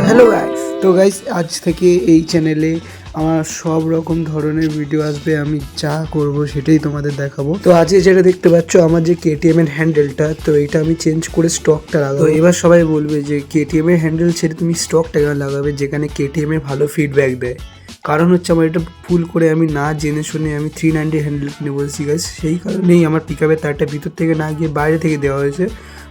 Hello guys আজ থেকে এই চ্যানেলে আমার সব রকম ধরনের ভিডিও আসবে। আমি যা করব সেটাই তোমাদের দেখাবো। তো আজকে যেটা দেখতে পাচ্ছ আমার যে কেটিএম এর হ্যান্ডেলটা, তো এটা আমি চেঞ্জ করে স্টকটা লাগাবো। তো এবার সবাই বলবে যে কেটিএম এর হ্যান্ডেল ছেড়ে তুমি স্টকটা কেন লাগাবে, যেখানে কেটিএম এর ভালো ফিডব্যাক দেয়। কারণ হচ্ছে আমার এটা ভুল করে আমি না জেনে শুনে আমি 390 হ্যান্ডেল কিনে বলছি গাইস, সেই কারণেই আমার পিক আপের তারটা ভিতর থেকে না গিয়ে বাইরে থেকে দেওয়া হয়েছে।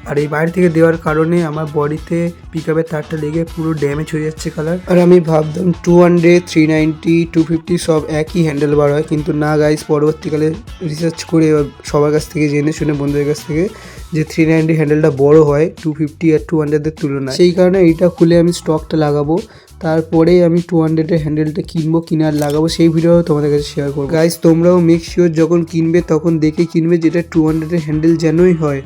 আর এই বাইরে থেকে দেওয়ার কারণে আমার বডিতে পিক আপের তারটা লেগে পুরো ড্যামেজ হয়ে যাচ্ছে কালার। আর আমি ভাবতাম 200, 390, 250 সব একই হ্যান্ডেল বার হয়, কিন্তু না গাইস, পরবর্তীকালে রিসার্চ করে সবার কাছ থেকে জেনে শুনে বন্ধুদের কাছ থেকে যে 390 হ্যান্ডেলটা বড় হয় 250 আর 200-এর তুলনায়। সেই কারণে এইটা খুলে আমি স্টকটা লাগাবো, তারপরে আমি 200-এর হ্যান্ডেলটা কিনবো, কিনার লাগাবো, সেই ভিডিও তোমাদের কাছে শেয়ার করবো। গাইস তোমরাও মেক শিওর যখন কিনবে তখন দেখে কিনবে যেটা 200-এর হ্যান্ডেল যেনই হয়,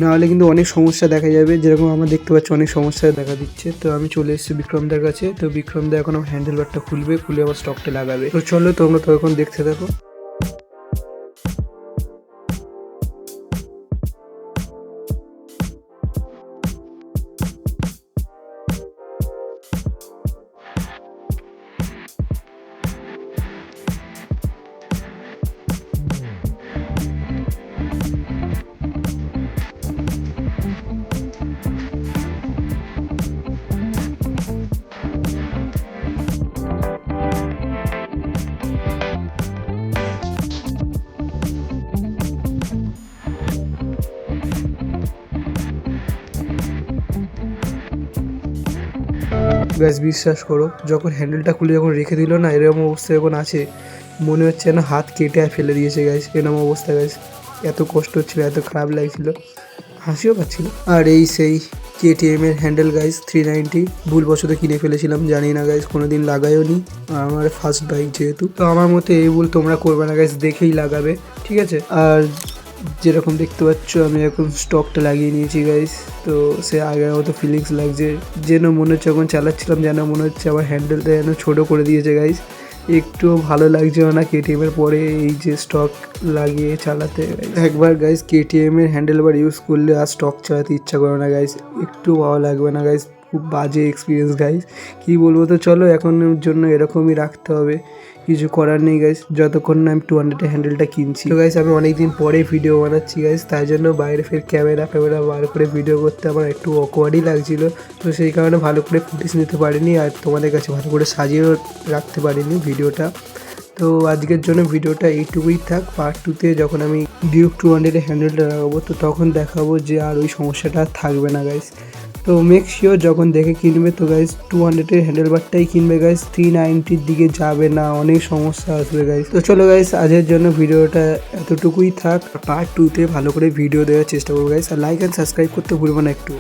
নাহলে কিন্তু অনেক সমস্যা দেখা যাবে। যেরকম আমরা দেখতে পাচ্ছি অনেক সমস্যা দেখা দিচ্ছে। তো আমি চলে এসেছি বিক্রমদার কাছে। তো বিক্রমদা এখন আমার হ্যান্ডেল বারটা খুলে আবার স্টকটা লাগাবে। তো চলো তোমরা তখন দেখতে থাকো। গাইস বিশ্বাস করো, যখন হ্যান্ডেলটা খুলে যখন রেখে দিল না, এরকম অবস্থা যখন আছে মনে হচ্ছে না হাত কেটে ফেলে দিয়েছে গাইস। এরকম অবস্থা গাইস, এত কষ্ট হচ্ছিল, এত খারাপ লাগছিল, হাসিও পাচ্ছিল। আর এই সেই কেটিএম এর হ্যান্ডেল গাইস 390 ভুলবশত কিনে ফেলেছিলাম, জানি না গাইস, কোনোদিন লাগাইও নি, আমার ফার্স্ট বাইক যেহেতু। তো আমার মতে এই ভুল তোমরা করবে না গাইস, দেখেই লাগাবে, ঠিক আছে? আর যেরকম দেখতে পাচ্ছ আমি এখন স্টকটা লাগিয়ে নিয়েছি গাইস। তো সে আগের মতো ফিলিংস লাগছে, যেন মনে হচ্ছে যখন চালাচ্ছিলাম যেন মনে হচ্ছে আমার হ্যান্ডেলটা যেন ছোটো করে দিয়েছে গাইস। একটু ভালো লাগছে না কেটিএম এর পরে এই যে স্টক লাগিয়ে চালাতে। একবার গাইস কেটিএম এর হ্যান্ডেল বার ইউজ করলে আর স্টক চালাতে ইচ্ছা করে না গাইস, একটু ভালো লাগবে না গাইস, খুব বাজে এক্সপিরিয়েন্স গাইস, কি বলবো। তো চলো এখনের জন্য এরকমই রাখতে হবে, কিছু করার নেই গাইস, যতক্ষণ না আমি 200-এর হ্যান্ডেলটা কিনছি। তো গাইস আমি অনেকদিন পরে ভিডিও বানাচ্ছি গাইস, তাই জন্য বাইরে ফের ক্যামেরা বার করে ভিডিও করতে আমার একটু অকওয়ার্ডই লাগছিল। তো সেই কারণে ভালো করে ফুটেজ নিতে পারিনি, আর তোমাদের কাছে ভালো করে সাজিয়েও রাখতে পারিনি ভিডিওটা। তো আজকের জন্য ভিডিওটা এইটুকুই থাক। পার্ট 2-তে যখন আমি ডিউক 200-এর হ্যান্ডেলটা লাগাবো তো তখন দেখাবো যে আর ওই সমস্যাটা থাকবে না গাইস। তো মেক শিওর যখন দেখে কিনবে তো গাইস 200-এর হ্যান্ডেল বারটাই কিনবে গাইস, 390-র দিকে যাবে না, অনেক সমস্যা আসবে গাইস। তো চলো গাইস আজকের জন্য ভিডিওটা এতটুকুই থাক। পার্ট 2-তে ভালো করে ভিডিও দেওয়ার চেষ্টা করবো গাইস, আর লাইক অ্যান্ড সাবস্ক্রাইব করতে ভুলবো না একটু।